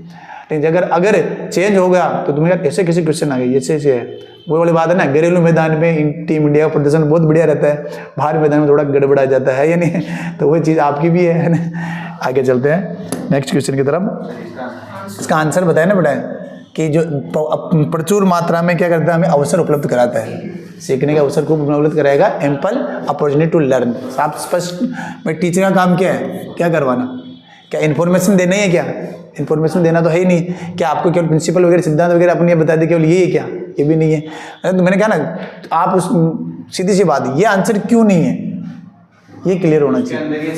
लेकिन अगर चेंज हो गया तो तुम्हें ऐसे कैसे क्वेश्चन आ गए, ऐसे है, वो वाली बात है ना। घरेलू मैदान में टीम इंडिया का प्रदर्शन बहुत बढ़िया रहता है, बाहर मैदान में थोड़ा गड़बड़ा जाता है या नहीं, तो वो चीज़ आपकी भी है ना। आगे चलते हैं नेक्स्ट क्वेश्चन की तरफ। इसका आंसर बताया ना बेटा, कि जो प्रचुर मात्रा में क्या करता है, हमें अवसर उपलब्ध कराता है, सीखने का अवसर खूब उपलब्ध कराएगा। एम्पल अपॉर्चुनिटी टू लर्न, साफ स्पष्ट। भाई टीचर का काम क्या है, क्या करवाना, क्या इन्फॉर्मेशन देना ही है, क्या इन्फॉर्मेशन देना तो है ही नहीं। क्या आपको केवल प्रिंसिपल वगैरह सिद्धांत वगैरह अपने बता दे, केवल यही है क्या, ये भी नहीं है। तो मैंने कहा ना, आप उस सीधी सी बात, ये आंसर क्यों नहीं है ये क्लियर होना चाहिए।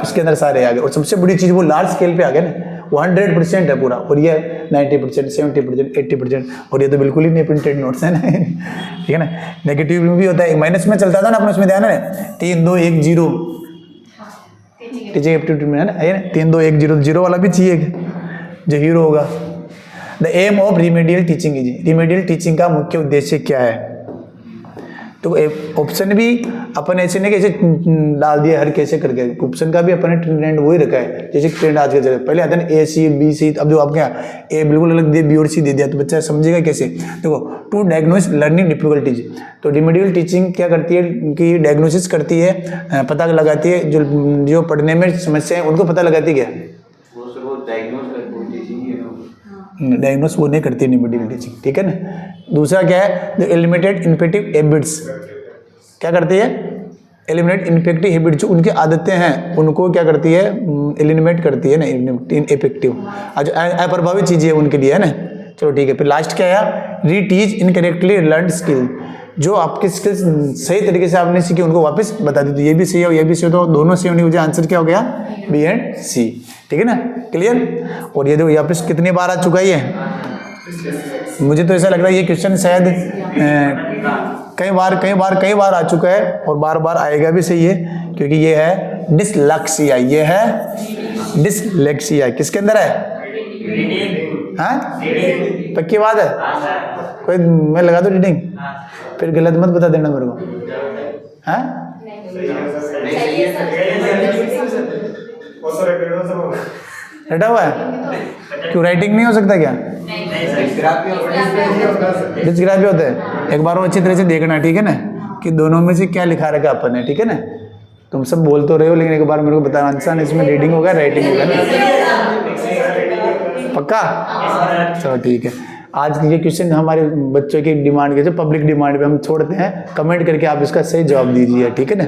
इसके अंदर सारे आ गए, और सबसे बड़ी चीज़ वो लार्ज स्केल पे आ गए ना, वो 100% है पूरा, और ये 90%, 70%, 80%, और ये तो बिल्कुल ही नहीं प्रिंटेड नोट्स है ना। ठीक है ना। नेगेटिव भी होता है, माइनस में चलता था ना अपने, उसमें ध्यान है 3 2 1 0 टीचिंग एप्टीट्यूड में है ना, 3 2 1 0 0 वाला भी चाहिए जो हीरो होगा। The aim of remedial teaching is, remedial teaching का मुख्य उद्देश्य क्या है? तो ऑप्शन भी अपन ऐसे नहीं कैसे डाल दिया हर कैसे करके, ऑप्शन का भी अपन ने ट्रेंड वही रखा है जैसे ट्रेंड आज का चले। पहले आता है ना ए सी बी सी, अब जो आपके यहाँ ए बिल्कुल अलग दे, बी और सी दे दिया, तो बच्चा समझेगा कैसे? देखो, टू डायग्नोस लर्निंग डिफिकल्टीज, तो रिमेडियल टीचिंग क्या करती है कि डायग्नोसिस करती है, पता लगाती है जो पढ़ने में समस्या है उनको पता लगाती है। डायग्नोस वो नहीं करती रिमेडियल टीचिंग, ठीक है ना। दूसरा क्या है, द एलिमिनेटेड इन्फेक्टिव हैबिट्स, क्या करती है? एलिमिनेट इन्फेक्टिव हैबिट, जो उनकी आदतें हैं उनको क्या करती है? एलिमिनेट करती है ना, इनफेक्टिव, जो अप्रभावित चीज़ें हैं उनके लिए, है ना। चलो ठीक है। फिर लास्ट क्या है? रीटीच इनकरेक्टली लर्नड स्किल, जो आपकी स्किल्स सही तरीके से आपने सीखी उनको वापस बता दी, तो ये भी सही है ये भी सही, तो दोनों सही होने की वजह आंसर क्या हो गया? बी एंड सी, ठीक है ना, क्लियर। और ये देखो यहाँ पे कितनी बार आ चुका है ये, मुझे तो ऐसा लग रहा है ये क्वेश्चन शायद कई बार आ चुका है, और बार बार आएगा भी, सही है, क्योंकि ये है डिसलेक्सिया, ये है डिसलेक्सिया, किसके अंदर है? हाँ, पक्की बात है। कोई मैं लगा दो रीडिंग, फिर गलत मत बता देना मेरे को। हाँ, रटा हुआ है, क्यों राइटिंग नहीं हो सकता क्या? डिस्क्राइब होता है, एक बार वो अच्छी तरह से देखना, ठीक है ना, कि दोनों में से क्या लिखा रखा अपन ने, ठीक है ना। तुम सब बोल तो रहे हो, लेकिन एक बार मेरे को बताना आंसर इसमें रीडिंग होगा राइटिंग होगा ना, पक्का? चलो ठीक है। आज ये क्वेश्चन हमारे बच्चों की डिमांड के, जो पब्लिक डिमांड पे हम छोड़ते हैं, कमेंट करके आप इसका सही जवाब दीजिए, ठीक है ना।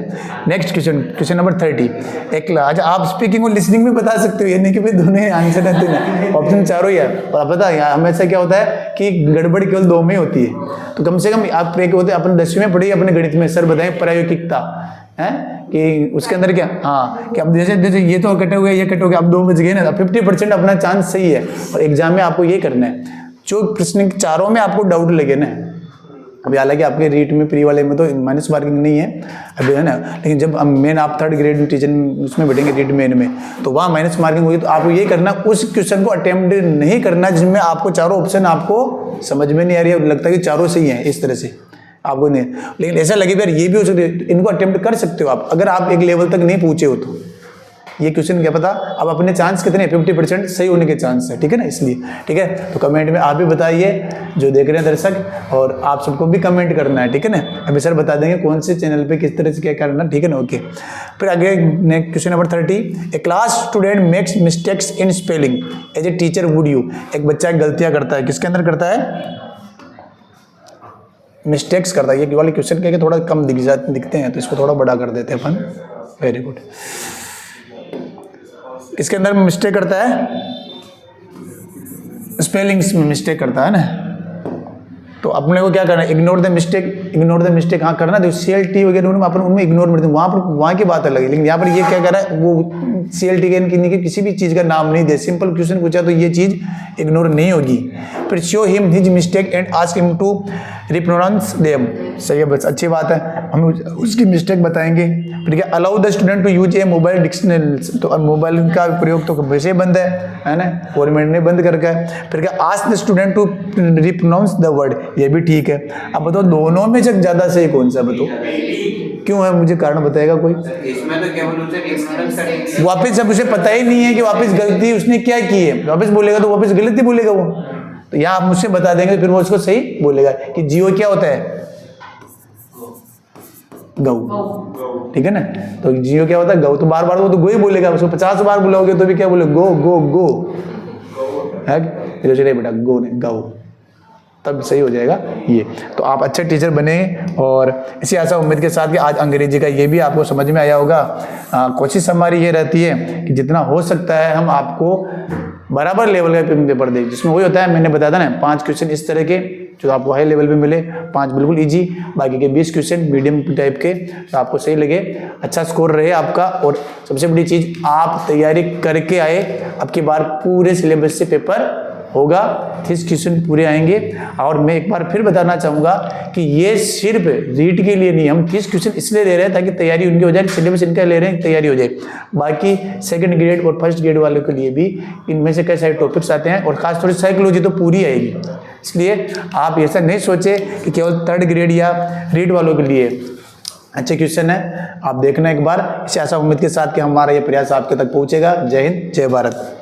नेक्स्ट क्वेश्चन नंबर 30, एक अच्छा आप स्पीकिंग और लिसनिंग में बता सकते हो, ये नहीं कि भाई दोनों आंसर रहते हैं, ऑप्शन चारों ही है। और आप पता है हमेशा क्या होता है कि गड़बड़ केवल 2 में होती है, तो कम से कम आप एक होते हैं, अपन 10वीं में पढ़ी अपने गणित में, सर बताएं प्रायोगिकता है कि उसके अंदर क्या, हाँ, कि अब जैसे ये तो कटे हुए ये कटे हो गए, अब 2 बच गए ना, 50% अपना चांस सही है। और एग्जाम में आपको ये करना है, जो प्रश्न चारों में आपको डाउट लगे ना, अभी हालांकि आपके रीट में प्री वाले में तो माइनस मार्किंग नहीं है अभी, है ना, लेकिन जब मेन आप 3rd ग्रेड टीचर उसमें बैठेंगे रीट मेन में, तो वहाँ माइनस मार्किंग होगी। तो आपको ये करना, उस क्वेश्चन को अटेम्प्ट नहीं करना जिसमें आपको चारों ऑप्शन आपको समझ में नहीं आ रही है, लगता है कि चारों सही है, इस तरह से आपको नहीं, लेकिन ऐसा लगे यार ये भी हो सकता है, इनको अटेम्प्ट कर सकते हो आप, अगर आप एक लेवल तक नहीं पहुंचे हो तो। ये क्वेश्चन क्या पता अब अपने चांस कितने, 50% सही होने के चांस है, ठीक है ना, इसलिए ठीक है। तो कमेंट में आप भी बताइए जो देख रहे हैं दर्शक, और आप सबको भी कमेंट करना है, ठीक है ना। अभी सर बता देंगे कौन से चैनल पे किस तरह से क्या करना, ठीक है ना, ओके। फिर आगे next question number 30, a class student makes mistakes in spelling as a teacher would you, एक बच्चा गलतियां करता है, किसके अंदर करता है? मिस्टेक्स करता है। ये वाले क्वेश्चन के थोड़ा कम दिखते हैं, तो इसको थोड़ा बड़ा कर देते हैं अपन, वेरी गुड। इसके अंदर मिस्टेक करता है, स्पेलिंग्स में मिस्टेक करता है ना, तो अपने को क्या करना है? इग्नोर द मिस्टेक हाँ करना। देखो CLT वगैरह अपन उनमें इग्नोर करते हैं, वहाँ की बात अलग है, लेकिन यहाँ पर ये क्या कर रहा है, वो CLT के किसी भी चीज़ का नाम नहीं दे, सिंपल क्वेश्चन पूछा तो ये चीज़ इग्नोर नहीं होगी। फिर show him his mistake and ask him to repronounce them, सही है, बस अच्छी बात है, हम उसकी मिस्टेक बताएंगे। फिर क्या, allow the student to use a mobile dictionary, तो मोबाइल का प्रयोग तो वैसे बंद है ना, गवर्नमेंट ने बंद करके है। फिर क्या, ask the student to repronounce the word, ये भी ठीक है। अब बताओ दोनों में से ज़्यादा सही कौन सा, बताओ क्यों है, मुझे कारण बताएगा कोई? इसमें तो केवल उसे वापस जब उसे पता ही नहीं है कि वापस गलती उसने क्या की है, वापस बोलेगा तो वापस गलत ही बोलेगा वो, तो यहाँ आप मुझसे बता देंगे फिर वो उसको सही बोलेगा कि जियो क्या होता है, गऊ, ठीक है ना। तो जियो क्या होता है, गऊ, तो बार बार वो तो गो ही बोलेगा, उसको 50 बार बुलाओगे तो भी क्या बोले, गो गो गो है, नहीं बेटा गो नहीं गऊ, तब सही हो जाएगा ये। तो आप अच्छे टीचर बने, और इसी आशा उम्मीद के साथ कि आज अंग्रेजी का ये भी आपको समझ में आया होगा। कोशिश हमारी ये रहती है कि जितना हो सकता है हम आपको बराबर लेवल का पेपर दें, जिसमें वही होता है, मैंने बताया था ना 5 क्वेश्चन इस तरह के जो आपको हाई लेवल पे मिले, 5 बिल्कुल इजी, बाकी के 20 क्वेश्चन मीडियम टाइप के तो आपको सही लगे, अच्छा स्कोर रहे आपका। और सबसे बड़ी चीज, आप तैयारी करके आए, अब की बार पूरे सिलेबस से पेपर होगा, 30 क्वेश्चन पूरे आएंगे। और मैं एक बार फिर बताना चाहूँगा कि ये सिर्फ रीट के लिए नहीं, हम 30 क्वेश्चन इसलिए दे रहे हैं ताकि तैयारी उनकी हो जाए, सिलेबस इनका ले रहे हैं तैयारी हो जाए। बाकी सेकंड ग्रेड और फर्स्ट ग्रेड वालों के लिए भी इनमें से कई सारे टॉपिक्स आते हैं, और खास तौर से साइकोलॉजी तो पूरी आएगी। इसलिए आप ऐसा नहीं सोचे कि केवल थर्ड ग्रेड या रीट वालों के लिए अच्छे क्वेश्चन है, आप देखना एक बार। इस आशा उम्मीद के साथ कि हमारा ये प्रयास आपके तक पहुँचेगा। जय हिंद, जय भारत।